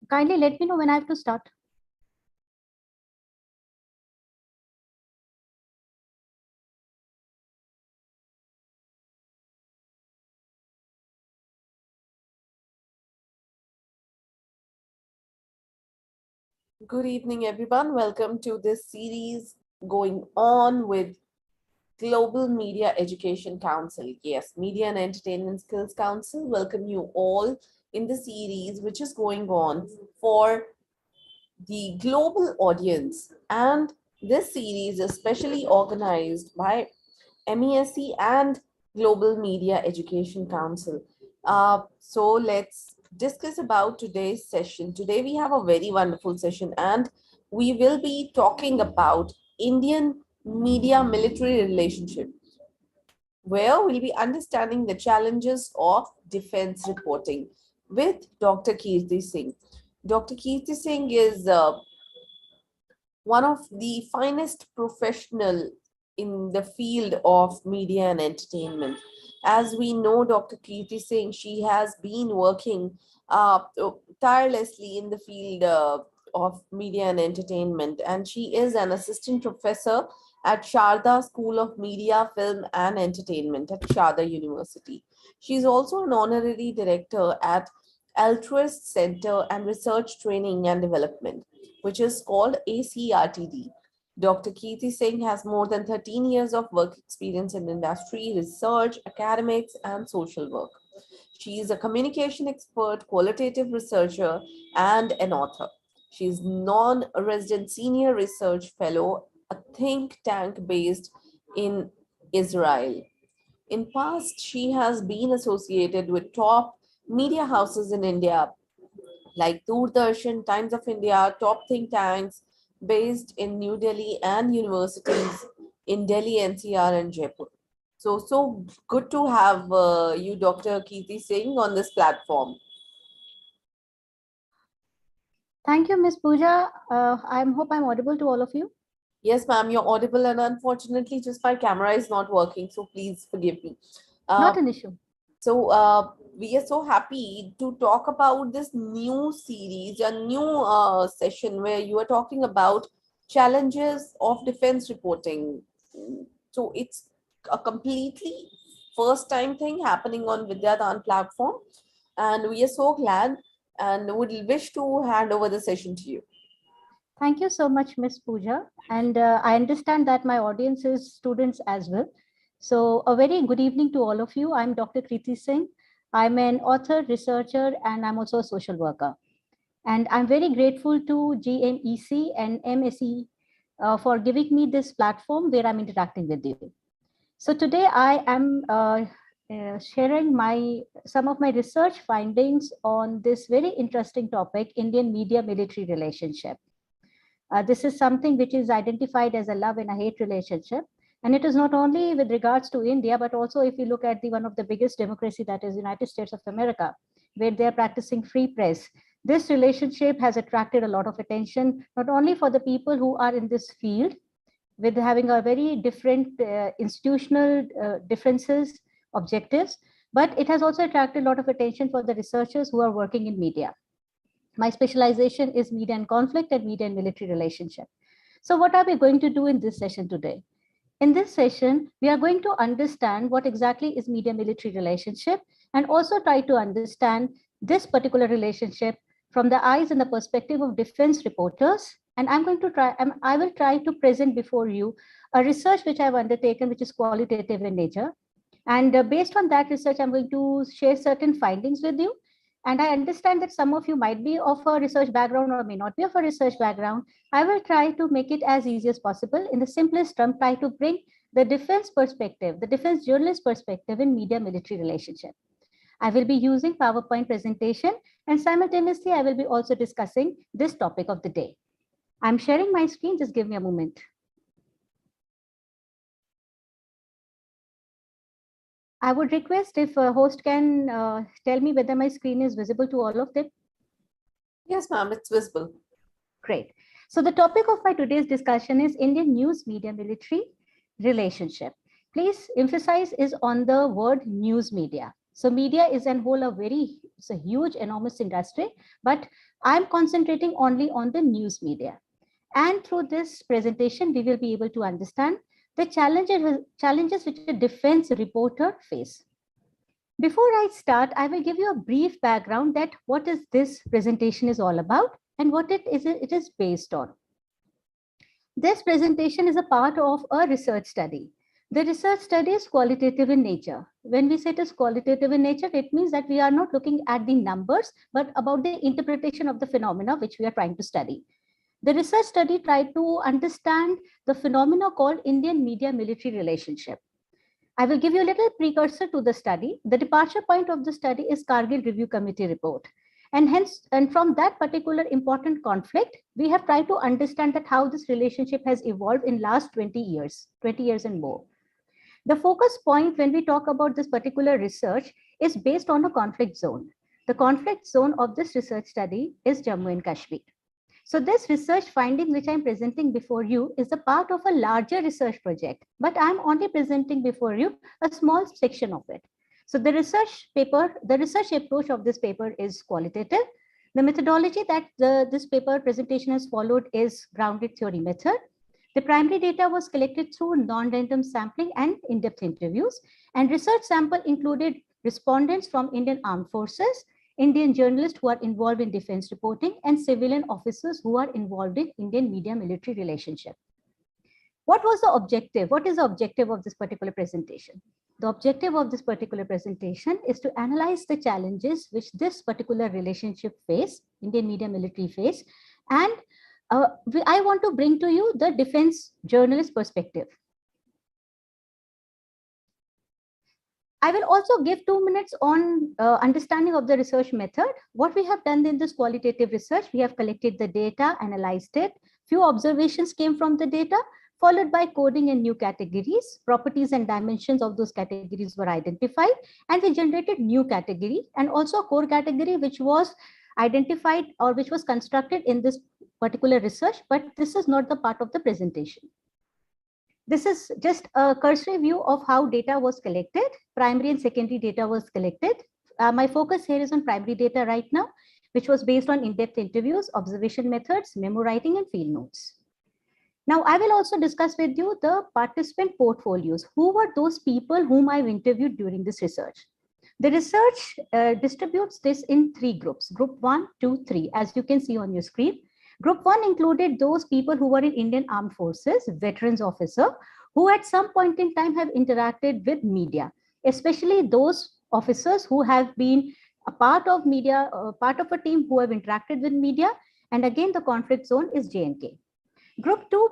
Kindly let me know when I have to start. Good evening, everyone. Welcome to this series going on with Global Media Education Council. Yes, Media and Entertainment Skills Council. Welcome you all in the series which is going on for the global audience. And this series is specially organized by MESC and Global Media Education Council. So let's discuss about today's session. Today we have a very wonderful session and we will be talking about Indian media military relationship, where we'll be understanding the challenges of defense reporting with Dr. Kirti Singh. Dr. Kirti Singh is one of the finest professional in the field of media and entertainment. As we know, Dr. Kriti Singh, she has been working uh, tirelessly in the field of media and entertainment, and she is an assistant professor at Sharda School of Media, Film and Entertainment at Sharda University. She is also an honorary director at Altruist Center and Research Training and Development, which is called ACRTD. Dr. Kirti Singh has more than 13 years of work experience in industry, research, academics, and social work. She is a communication expert, qualitative researcher, and an author. She is non-resident senior research fellow, a think tank based in Israel. In past, she has been associated with top media houses in India like Doordarshan, Times of India, top think tanks based in New Delhi and universities in Delhi, NCR, and Jaipur. So good to have you, Dr. Kirti Singh, on this platform. Thank you, Ms. Pooja. I hope I'm audible to all of you. Yes, ma'am, you're audible, and unfortunately, just my camera is not working, so please forgive me. Not Uh, an issue. So we are so happy to talk about this new series, a new session where you are talking about challenges of defense reporting. So it's a completely first time thing happening on Vidyadhan platform, and we are so glad and would wish to hand over the session to you. Thank you so much, Ms. Pooja. And I understand that my audience is students as well. So a very good evening to all of you. I'm Dr. Kriti Singh. I'm an author, researcher, and I'm also a social worker. And I'm very grateful to GMEC and MSE for giving me this platform where I'm interacting with you. So today I am sharing some of my research findings on this very interesting topic, Indian media-military relationship. This is something which is identified as a love and a hate relationship. And it is not only with regards to India, but also if you look at one of the biggest democracy, that is United States of America, where they're practicing free press. This relationship has attracted a lot of attention, not only for the people who are in this field, with having a very different institutional differences, objectives, but it has also attracted a lot of attention for the researchers who are working in media. My specialization is media and conflict and media and military relationship. So what are we going to do in this session today? In this session, we are going to understand what exactly is media-military relationship and also try to understand this particular relationship from the eyes and the perspective of defense reporters. And I will try to present before you a research which I've undertaken, which is qualitative in nature. And based on that research, I'm going to share certain findings with you. And I understand that some of you might be of a research background or may not be of a research background. I will try to make it as easy as possible. In the simplest term, try to bring the defense perspective, the defense journalist perspective in media-military relationship. I will be using PowerPoint presentation, and simultaneously, I will be also discussing this topic of the day. I'm sharing my screen, just give me a moment. I would request if a host can tell me whether my screen is visible to all of them. Yes, ma'am, it's visible. Great. So the topic of my today's discussion is Indian news media military relationship. Please emphasize is on the word news media. So media is an whole it's a huge, enormous industry, but I'm concentrating only on the news media. And through this presentation, we will be able to understand the challenges which a defense reporter face. Before I start, I will give you a brief background that what is this presentation is all about and what it is based on. This presentation is a part of a research study. The research study is qualitative in nature. When we say it is qualitative in nature, it means that we are not looking at the numbers, but about the interpretation of the phenomena which we are trying to study. The research study tried to understand the phenomena called Indian media-military relationship. I will give you a little precursor to the study. The departure point of the study is Kargil Review Committee report. And from that particular important conflict, we have tried to understand that how this relationship has evolved in last 20 years and more. The focus point when we talk about this particular research is based on a conflict zone. The conflict zone of this research study is Jammu and Kashmir. So this research finding which I'm presenting before you is a part of a larger research project, but I'm only presenting before you a small section of it. So the research approach of this paper is qualitative. The methodology that this paper presentation has followed is grounded theory method. The primary data was collected through non-random sampling and in-depth interviews, and research sample included respondents from Indian Armed Forces, Indian journalists who are involved in defense reporting, and civilian officers who are involved in Indian media-military relationship. What was the objective? What is the objective of this particular presentation? The objective of this particular presentation is to analyze the challenges which this particular relationship face, Indian media-military face, and I want to bring to you the defense journalist perspective. I will also give 2 minutes on understanding of the research method. What we have done in this qualitative research, we have collected the data, analyzed it. Few observations came from the data, followed by coding in new categories. Properties and dimensions of those categories were identified, and we generated new category and also a core category which was identified or which was constructed in this particular research, but this is not the part of the presentation. This is just a cursory view of how data was collected. Primary and secondary data was collected. My focus here is on primary data right now, which was based on in-depth interviews, observation methods, memo writing, and field notes. Now, I will also discuss with you the participant portfolios. Who were those people whom I've interviewed during this research? The research distributes this in 3 groups, group 1, 2, 3, as you can see on your screen. Group 1 included those people who were in Indian Armed Forces, veterans officer, who at some point in time have interacted with media, especially those officers who have been a part of media, part of a team who have interacted with media. And again, the conflict zone is J&K. Group 2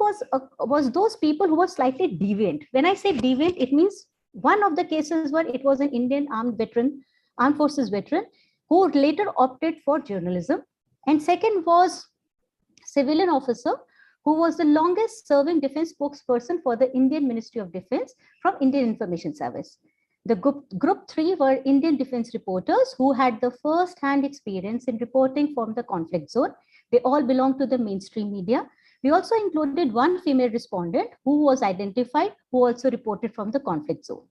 was those people who were slightly deviant. When I say deviant, it means one of the cases where it was an Indian armed forces veteran who later opted for journalism. And second was civilian officer who was the longest serving defense spokesperson for the Indian Ministry of Defense from Indian Information Service. The group 3 were Indian defense reporters who had the first-hand experience in reporting from the conflict zone. They all belong to the mainstream media. We also included one female respondent who was identified, who also reported from the conflict zone.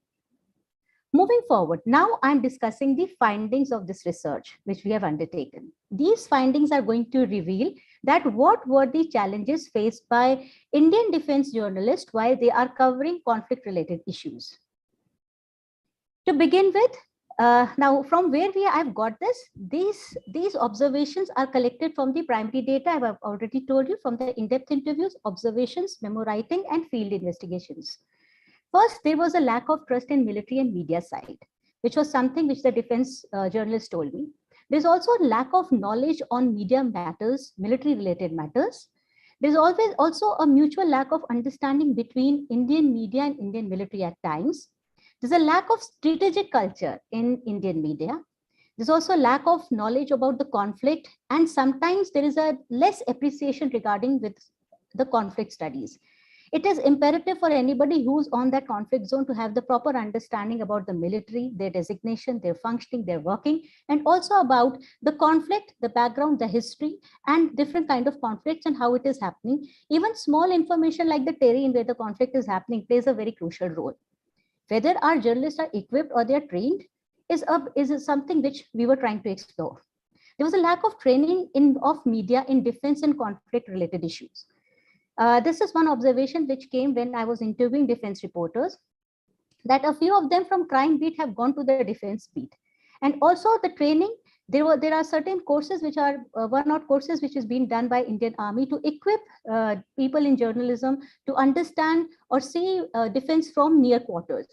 Moving forward, now I'm discussing the findings of this research, which we have undertaken. These findings are going to reveal that what were the challenges faced by Indian defense journalists while they are covering conflict-related issues. To begin with, now from where I've got these observations are collected from the primary data I've already told you, from the in-depth interviews, observations, memo writing, and field investigations. First, there was a lack of trust in military and media side, which was something which the defense journalist told me. There's also a lack of knowledge on media matters, military-related matters. There's always also a mutual lack of understanding between Indian media and Indian military at times. There's a lack of strategic culture in Indian media. There's also a lack of knowledge about the conflict, and sometimes there is a less appreciation regarding with the conflict studies. It is imperative for anybody who's on that conflict zone to have the proper understanding about the military, their designation, their functioning, their working, and also about the conflict, the background, the history, and different kind of conflicts and how it is happening. Even small information like the terrain where the conflict is happening plays a very crucial role. Whether our journalists are equipped or they are trained, is something which we were trying to explore. There was a lack of training of media in defense and conflict related issues. This is one observation which came when I was interviewing defense reporters, that a few of them from crime beat have gone to the defense beat. And also the training, there are certain courses which are one-off courses which is being done by Indian Army to equip people in journalism to understand or see defense from near quarters.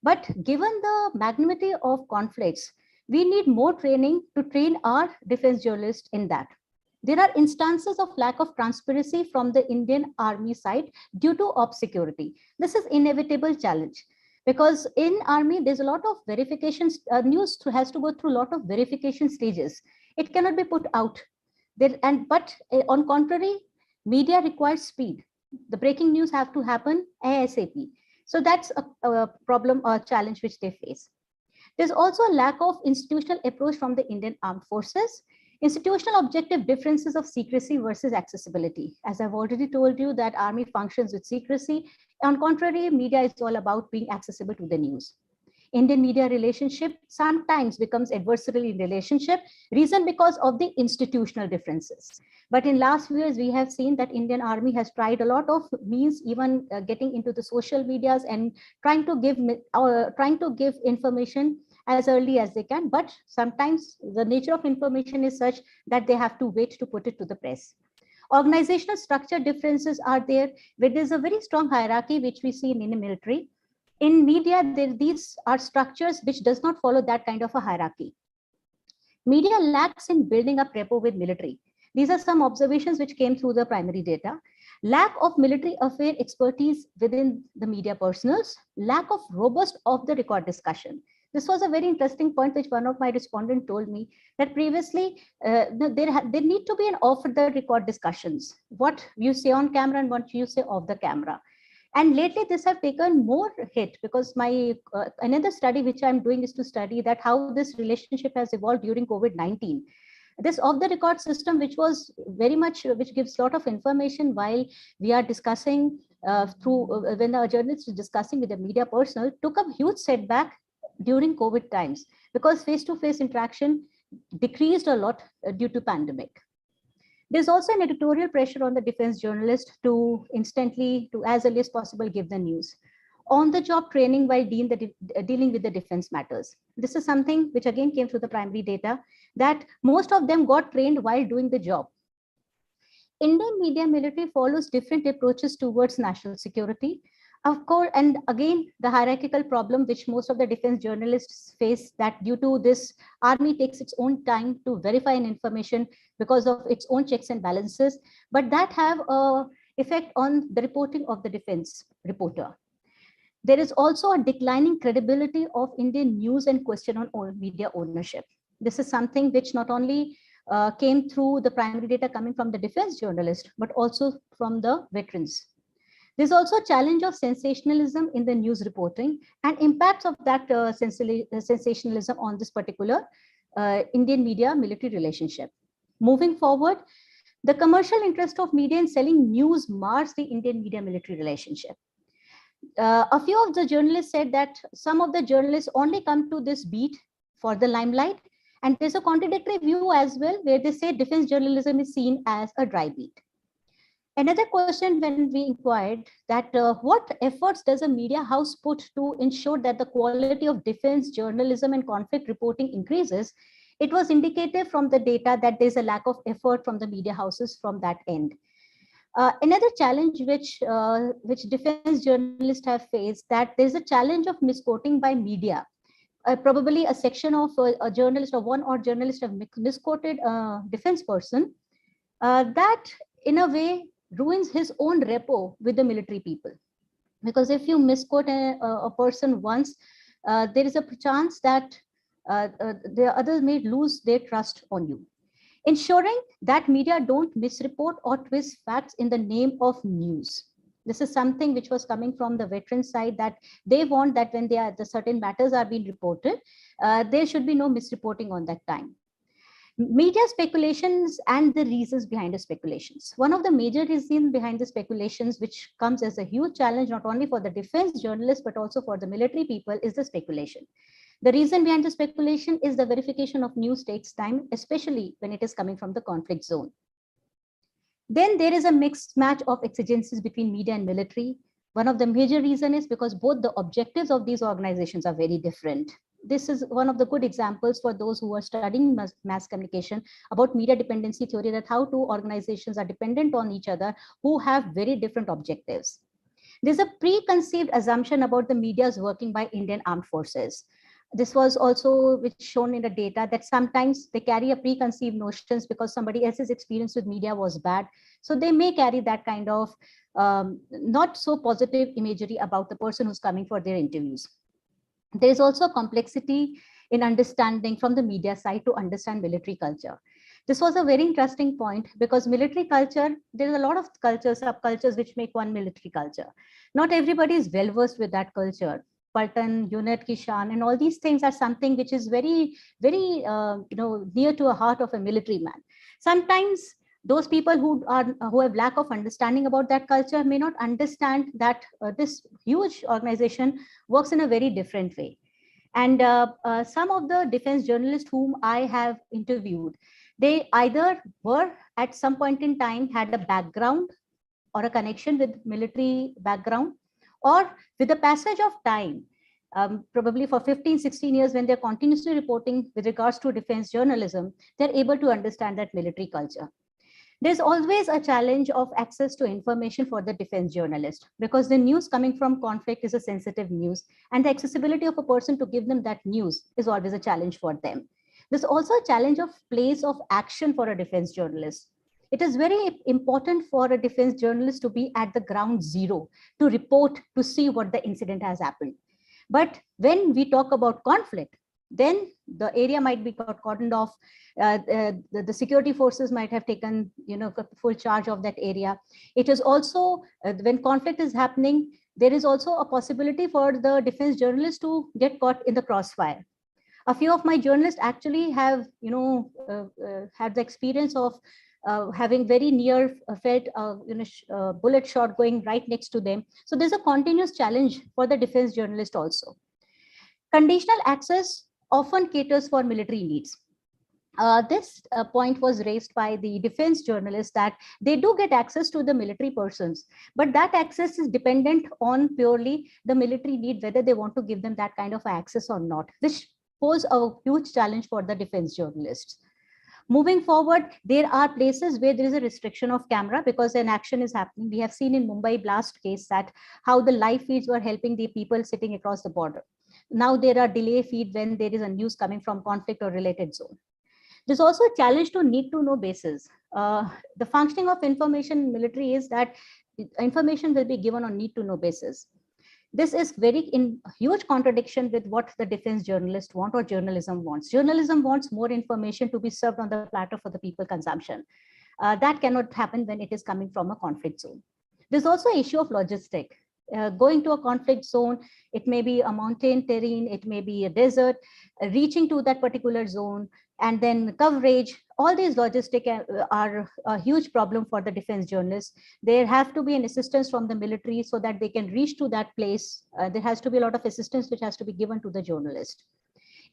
But given the magnitude of conflicts, we need more training to train our defense journalists in that. There are instances of lack of transparency from the Indian Army side due to obscurity. This is inevitable challenge, because in Army there's a lot of verifications. News has to go through a lot of verification stages. It cannot be put out there, but on contrary, media requires speed. The breaking news have to happen ASAP. So that's a problem or challenge which they face. There's also a lack of institutional approach from the Indian Armed Forces. Institutional objective differences of secrecy versus accessibility. As I've already told you that Army functions with secrecy. On contrary, media is all about being accessible to the news. Indian media relationship sometimes becomes adversarial relationship, reason because of the institutional differences. But in last few years, we have seen that Indian Army has tried a lot of means, even getting into the social medias and trying to give information as early as they can. But sometimes the nature of information is such that they have to wait to put it to the press. Organizational structure differences are there, where there's a very strong hierarchy, which we see in the military. In media, these are structures which does not follow that kind of a hierarchy. Media lacks in building up rapport with military. These are some observations which came through the primary data. Lack of military affair expertise within the media personals, lack of robust off the record discussion. This was a very interesting point which one of my respondents told me, that previously there need to be an off the record discussions. What you say on camera and what you say off the camera. And lately this have taken more hit, because my another study which I'm doing is to study that how this relationship has evolved during COVID-19. This off the record system, which was very much, which gives a lot of information while we are discussing when a journalist is discussing with a media personnel, took a huge setback during COVID times, because face-to-face interaction decreased a lot due to pandemic. There's also an editorial pressure on the defense journalist to instantly, to as early as possible, give the news. On the job training while dealing with the defense matters. This is something which again came through the primary data, that most of them got trained while doing the job. Indian media military follows different approaches towards national security. Of course, and again, the hierarchical problem which most of the defense journalists face, that due to this, Army takes its own time to verify an information because of its own checks and balances, but that have a effect on the reporting of the defense reporter. There is also a declining credibility of Indian news and question on media ownership. This is something which not only came through the primary data coming from the defense journalist, but also from the veterans. There's also a challenge of sensationalism in the news reporting and impacts of that sensationalism on this particular Indian media military relationship. Moving forward, the commercial interest of media in selling news mars the Indian media military relationship. A few of the journalists said that some of the journalists only come to this beat for the limelight. And there's a contradictory view as well, where they say defense journalism is seen as a dry beat. Another question when we inquired that what efforts does a media house put to ensure that the quality of defense journalism and conflict reporting increases, it was indicative from the data that there's a lack of effort from the media houses from that end. Another challenge which defense journalists have faced, that there's a challenge of misquoting by media. Probably a section of a journalist or one or journalist have misquoted a defense person, that in a way ruins his own rapport with the military people. Because if you misquote a person once, there is a chance that the others may lose their trust on you. Ensuring that media don't misreport or twist facts in the name of news. This is something which was coming from the veteran side, that they want that when the certain matters are being reported, there should be no misreporting on that time. Media speculations and the reasons behind the speculations. One of the major reasons behind the speculations, which comes as a huge challenge, not only for the defense journalists, but also for the military people, is the speculation. The reason behind the speculation is the verification of news takes time, especially when it is coming from the conflict zone. Then there is a mixed match of exigencies between media and military. One of the major reasons is because both the objectives of these organizations are very different. This is one of the good examples for those who are studying mass communication about media dependency theory, that how two organizations are dependent on each other who have very different objectives. There's a preconceived assumption about the media's working by Indian armed forces. This was also which shown in the data that sometimes they carry a preconceived notions because somebody else's experience with media was bad. So they may carry that kind of not so positive imagery about the person who's coming for their interviews. There is also complexity in understanding from the media side to understand military culture. This was a very interesting point because military culture, there's a lot of cultures, subcultures which make one military culture. Not everybody is well versed with that culture. Paltan, unit, Kishan, and all these things are something which is very, very near to a heart of a military man. Sometimes those people who have lack of understanding about that culture may not understand that this huge organization works in a very different way. And some of the defense journalists whom I have interviewed, they either were at some point in time had a background or a connection with military background, or with the passage of time, probably for 15, 16 years, when they're continuously reporting with regards to defense journalism, they're able to understand that military culture. There's always a challenge of access to information for the defense journalist, because the news coming from conflict is a sensitive news, and the accessibility of a person to give them that news is always a challenge for them. There's also a challenge of place of action for a defense journalist. It is very important for a defense journalist to be at the ground zero, to report, to see what the incident has happened. But when we talk about conflict, then the area might be cordoned off. The security forces might have taken, full charge of that area. It is also, when conflict is happening, there is also a possibility for the defense journalists to get caught in the crossfire. A few of my journalists actually have, had the experience of having very near felt bullet shot going right next to them. So there's a continuous challenge for the defense journalist also. Conditional access often caters for military needs. This point was raised by the defense journalists, that they do get access to the military persons, but that access is dependent on purely the military need, whether they want to give them that kind of access or not, which pose a huge challenge for the defense journalists. Moving forward, there are places where there is a restriction of camera because an action is happening. We have seen in Mumbai blast case that how the live feeds were helping the people sitting across the border. Now there are delay feed when there is a news coming from conflict or related zone. There's also a challenge to need to know basis. The functioning of information in military is that information will be given on need to know basis. This is very in huge contradiction with what the defense journalists want or journalism wants. Journalism wants more information to be served on the platter for the people consumption. That cannot happen when it is coming from a conflict zone. There's also an issue of logistic. Going to a conflict zone, it may be a mountain terrain, it may be a desert, reaching to that particular zone, and then coverage. All these logistics are a huge problem for the defense journalists. There have to be an assistance from the military so that they can reach to that place. There has to be a lot of assistance which has to be given to the journalist.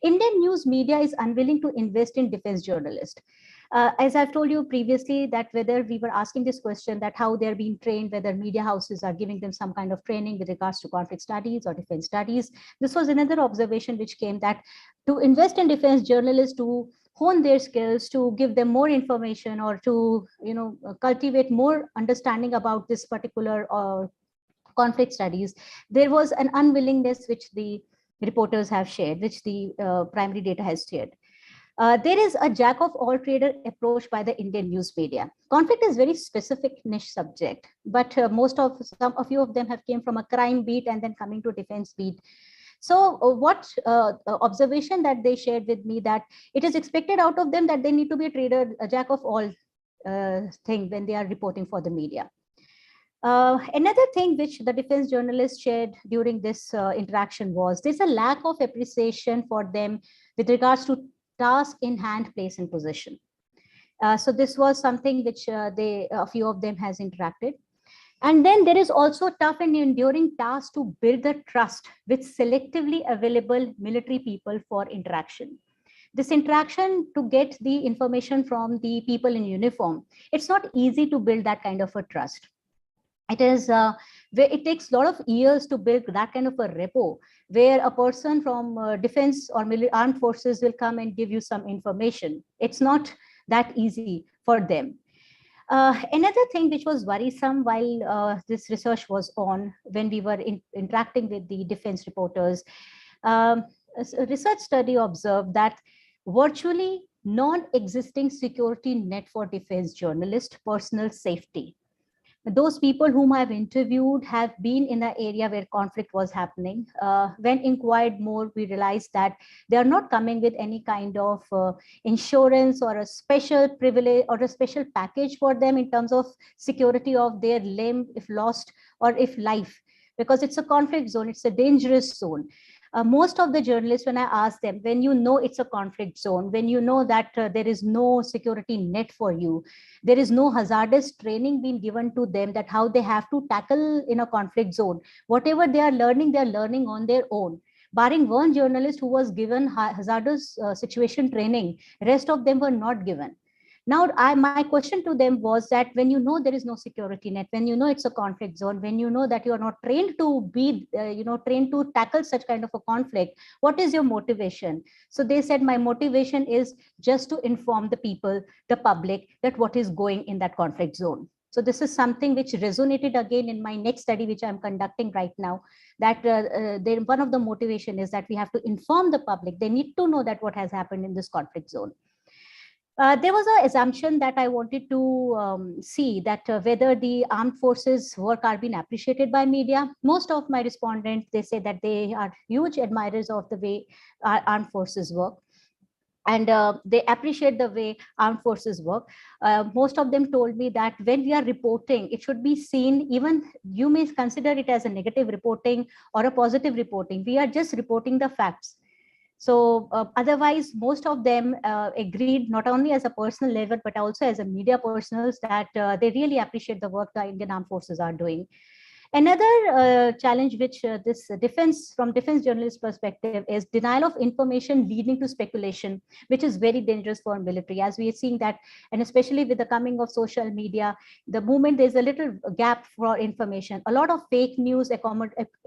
Indian news media is unwilling to invest in defense journalists. As I've told you previously, that whether we were asking this question, that how they're being trained, whether media houses are giving them some kind of training with regards to conflict studies or defense studies. This was another observation which came, that to invest in defense journalists, to hone their skills, to give them more information, or to cultivate more understanding about this particular conflict studies, there was an unwillingness which the reporters have shared, which the primary data has shared. There is a jack of all trader approach by the Indian news media. Conflict is very specific niche subject, but a few of them have came from a crime beat and then coming to defense beat. So what observation that they shared with me, that it is expected out of them that they need to be a trader, a jack of all thing when they are reporting for the media. Another thing which the defense journalists shared during this interaction was there's a lack of appreciation for them with regards to task in hand, place, and position. So this was something which a few of them has interacted. And then there is also tough and enduring task to build the trust with selectively available military people for interaction. This interaction to get the information from the people in uniform, it's not easy to build that kind of a trust. It takes a lot of years to build that kind of a rapport where a person from defense or armed forces will come and give you some information. It's not that easy for them. Another thing which was worrisome while this research was on, when we were interacting with the defense reporters, a research study observed that virtually non-existing security net for defense journalists, personal safety. Those people whom I've interviewed have been in the area where conflict was happening. When inquired more, we realized that they are not coming with any kind of insurance or a special privilege or a special package for them in terms of security of their limb if lost or if life, because it's a conflict zone, it's a dangerous zone. Most of the journalists, when I ask them, when you know it's a conflict zone, when you know that there is no security net for you, there is no hazardous training being given to them that how they have to tackle in a conflict zone. Whatever they are learning on their own. Barring one journalist who was given hazardous situation training, rest of them were not given. Now, my question to them was that when you know there is no security net, when you know it's a conflict zone, when you know that you are not trained to be, trained to tackle such kind of a conflict, what is your motivation? So they said, my motivation is just to inform the people, the public, that what is going in that conflict zone. So this is something which resonated again in my next study, which I'm conducting right now, that one of the motivation is that we have to inform the public. They need to know that what has happened in this conflict zone. There was an assumption that I wanted to see that whether the armed forces work are being appreciated by media. Most of my respondents, they say that they are huge admirers of the way our armed forces work. And they appreciate the way armed forces work. Most of them told me that when we are reporting, it should be seen, even you may consider it as a negative reporting or a positive reporting. We are just reporting the facts. So otherwise, most of them agreed, not only as a personal level, but also as a media personals, that they really appreciate the work the Indian Armed Forces are doing. Another challenge which from defense journalist perspective is denial of information leading to speculation, which is very dangerous for military, as we are seeing that, and especially with the coming of social media, the moment there's a little gap for information, a lot of fake news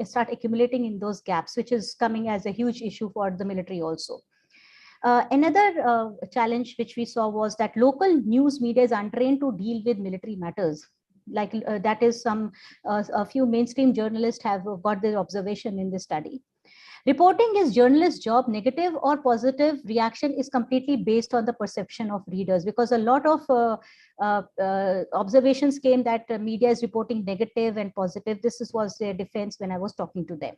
start accumulating in those gaps, which is coming as a huge issue for the military also. Another challenge which we saw was that local news media is untrained to deal with military matters. Like that is a few mainstream journalists have got their observation in this study. Reporting is journalist's job. Negative or positive reaction is completely based on the perception of readers, because a lot of observations came that media is reporting negative and positive. This was their defense when I was talking to them.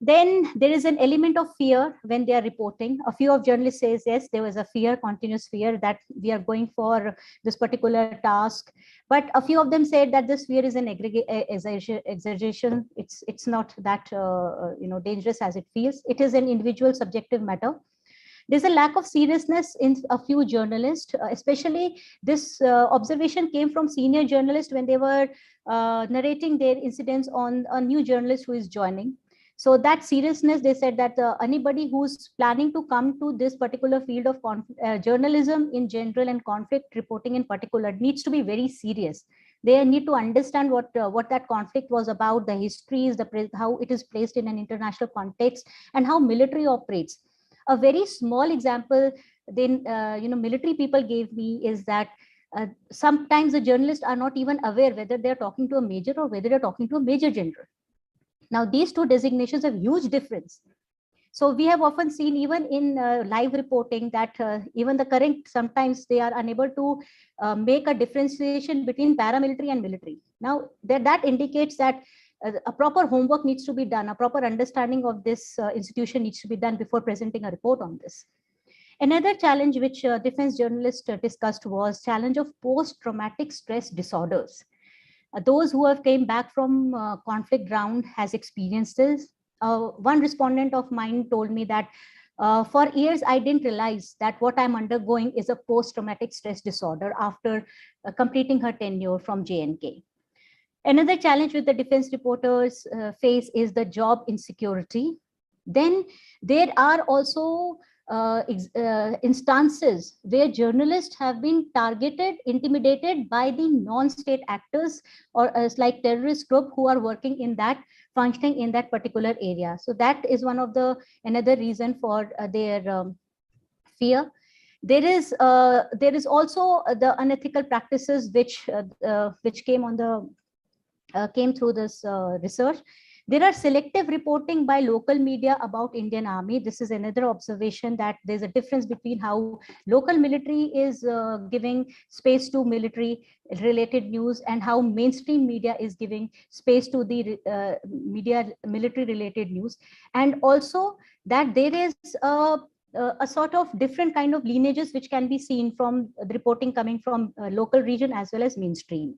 Then there is an element of fear when they are reporting. A few of journalists says, yes, there was a fear, continuous fear that we are going for this particular task. But a few of them said that this fear is an exaggeration. It's not that dangerous as it feels. It is an individual subjective matter. There's a lack of seriousness in a few journalists, especially this observation came from senior journalists when they were narrating their incidents on a new journalist who is joining. So that seriousness, they said that anybody who's planning to come to this particular field of journalism in general and conflict reporting in particular needs to be very serious. They need to understand what that conflict was about, the histories, how it is placed in an international context, and how military operates. A very small example, then military people gave me is that sometimes the journalists are not even aware whether they're talking to a major or whether they're talking to a major general. Now, these two designations have huge difference. So we have often seen even in live reporting that even the current, sometimes they are unable to make a differentiation between paramilitary and military. Now, that indicates that a proper homework needs to be done, a proper understanding of this institution needs to be done before presenting a report on this. Another challenge which defense journalists discussed was challenge of post-traumatic stress disorders. Those who have came back from conflict ground has experienced this. One respondent of mine told me that for years, I didn't realize that what I'm undergoing is a post-traumatic stress disorder after completing her tenure from JNK. Another challenge with the defense reporters face is the job insecurity. Then there are also instances where journalists have been targeted, intimidated by the non-state actors or like terrorist group who are working in that, functioning in that particular area. So that is one of the another reason for their fear. There is also the unethical practices which came on the came through this research. There are selective reporting by local media about Indian Army. This is another observation that there's a difference between how local military is giving space to military related news and how mainstream media is giving space to the media military related news. And also that there is a sort of different kind of lineages which can be seen from the reporting coming from local region as well as mainstream.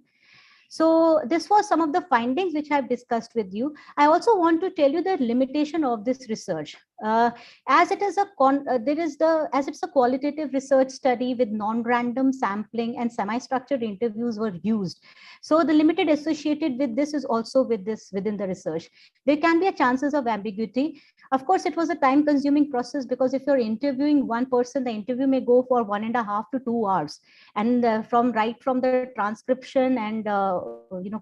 So this was some of the findings which I've discussed with you. I also want to tell you the limitation of this research. As it is as it's a qualitative research study with non-random sampling and semi-structured interviews were used. So the limited associated with this is also with this within the research. There can be a chances of ambiguity. Of course, it was a time-consuming process because if you're interviewing one person, the interview may go for 1.5 to 2 hours, and from the transcription and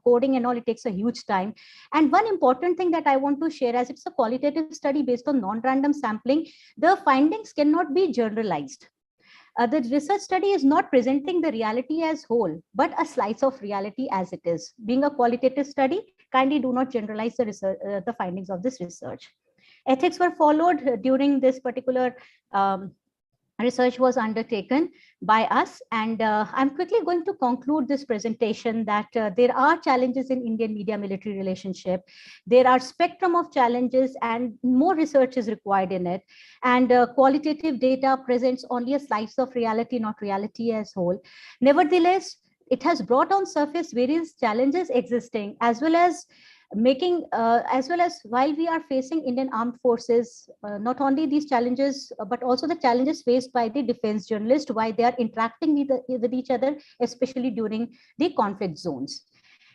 coding and all, it takes a huge time. And one important thing that I want to share, as it's a qualitative study based on non-random sampling, the findings cannot be generalized. The research study is not presenting the reality as whole, but a slice of reality as it is. Being a qualitative study, kindly do not generalize the research, the findings of this research. Ethics were followed during this particular research was undertaken by us. And I'm quickly going to conclude this presentation that there are challenges in Indian media military relationship. There are spectrum of challenges and more research is required in it. And qualitative data presents only a slice of reality, not reality as whole. Nevertheless, it has brought on surface various challenges existing, as well as while we are facing Indian armed forces, not only these challenges, but also the challenges faced by the defense journalists while they are interacting with each other, especially during the conflict zones.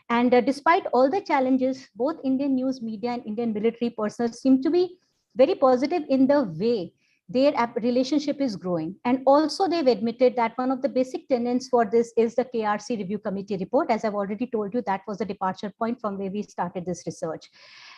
And despite all the challenges, both Indian news media and Indian military personnel seem to be very positive in the way their relationship is growing. And also they've admitted that one of the basic tenets for this is the KRC review committee report. As I've already told you, that was the departure point from where we started this research.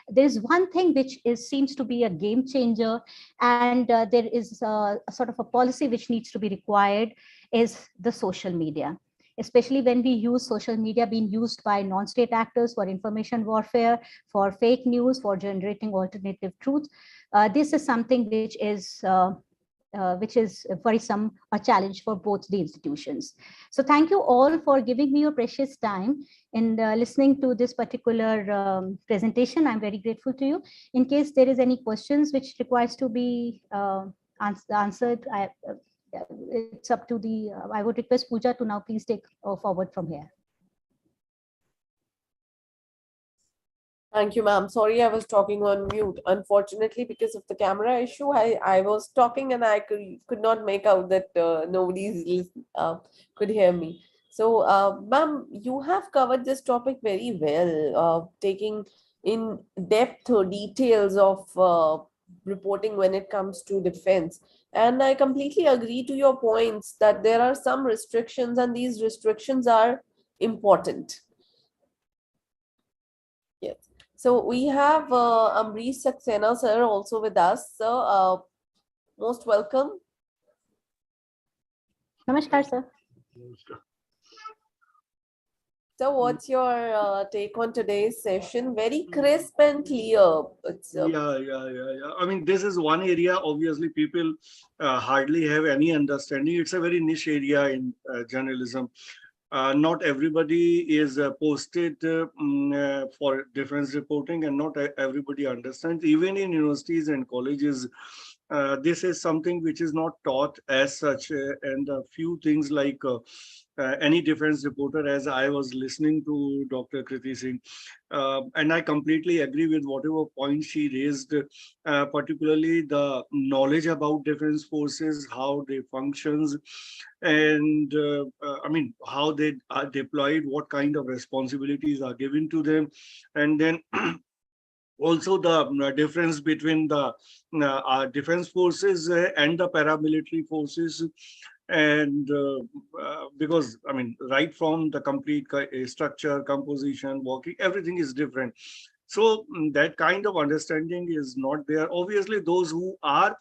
There's one thing which seems to be a game changer, and there is a sort of a policy which needs to be required, is the social media. Especially when we use social media being used by non-state actors for information warfare, for fake news, for generating alternative truth. This is something which is worrisome, a challenge for both the institutions. So thank you all for giving me your precious time in listening to this particular presentation. I'm very grateful to you. In case there is any questions which requires to be answered, it's up to the, I would request Pooja to now please take forward from here. Thank you, ma'am. Sorry, I was talking on mute. Unfortunately, because of the camera issue, I was talking and I could not make out that nobody could hear me. So, ma'am, you have covered this topic very well, taking in depth details of reporting when it comes to defense. And I completely agree to your points that there are some restrictions and these restrictions are important. Yes. So we have Amrish Saxena sir also with us. So most welcome. Namaskar, sir. So what's your take on today's session? Very crisp and clear. It's, yeah. I mean, this is one area, obviously, people hardly have any understanding. It's a very niche area in journalism. Not everybody is posted for defense reporting, and not everybody understands. Even in universities and colleges, this is something which is not taught as such, and a few things like any defense reporter, as I was listening to Dr. Kriti Singh, and I completely agree with whatever point she raised, particularly the knowledge about defense forces, how they functions, and I mean, how they are deployed, what kind of responsibilities are given to them, and then also the difference between the defense forces and the paramilitary forces, and because I mean, right from the complete structure, composition, working, everything is different. So that kind of understanding is not there. Obviously, those who are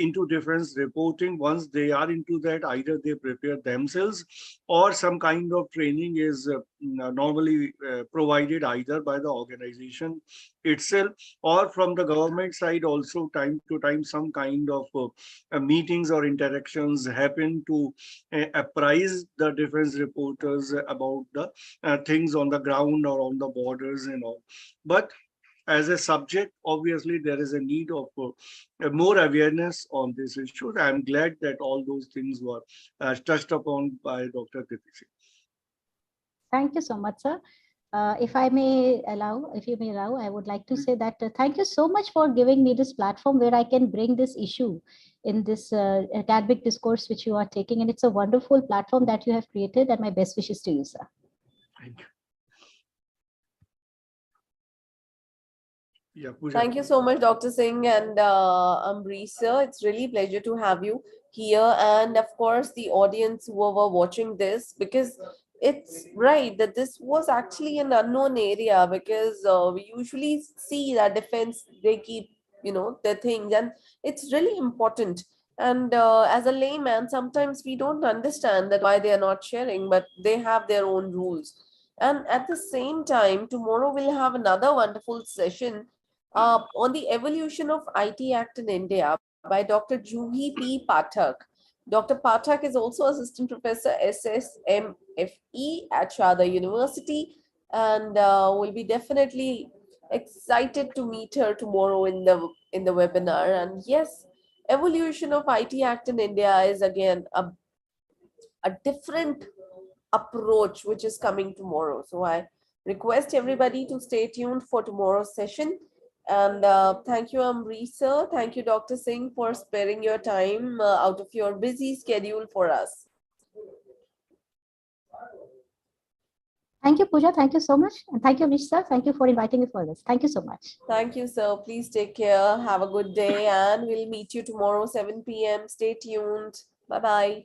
into defense reporting, once they are into that, either they prepare themselves or some kind of training is normally provided either by the organization itself or from the government side. Also, time to time, some kind of meetings or interactions happen to apprise the defense reporters about the things on the ground or on the borders and all. But as a subject, obviously, there is a need of more awareness on this issue. I'm glad that all those things were touched upon by Dr. Kriti. Thank you so much, sir. If you may allow, I would like to say that thank you so much for giving me this platform where I can bring this issue in this academic discourse which you are taking. And it's a wonderful platform that you have created, and my best wishes to you, sir. Thank you. Yeah, Pooja. Thank you so much, Dr. Singh and Ambrish sir. It's really a pleasure to have you here. And of course, the audience who were watching this, because it's right that this was actually an unknown area, because we usually see that defense, they keep, their things, and it's really important. And as a layman, sometimes we don't understand that why they are not sharing, but they have their own rules. And at the same time, tomorrow we'll have another wonderful session on the evolution of IT Act in India by Dr. Juhi P. Pathak. Dr. Pathak is also Assistant Professor SSMFE at Shada University, and we'll be definitely excited to meet her tomorrow in the webinar. And yes, evolution of IT Act in India is again a different approach which is coming tomorrow. So I request everybody to stay tuned for tomorrow's session. And thank you, Ambrish sir. Thank you, Dr. Singh, for sparing your time out of your busy schedule for us. Thank you, Pooja. Thank you so much. And thank you, Ambrish sir. Thank you for inviting me for this. Thank you so much. Thank you, sir. Please take care. Have a good day. And we'll meet you tomorrow, 7 p.m. Stay tuned. Bye-bye.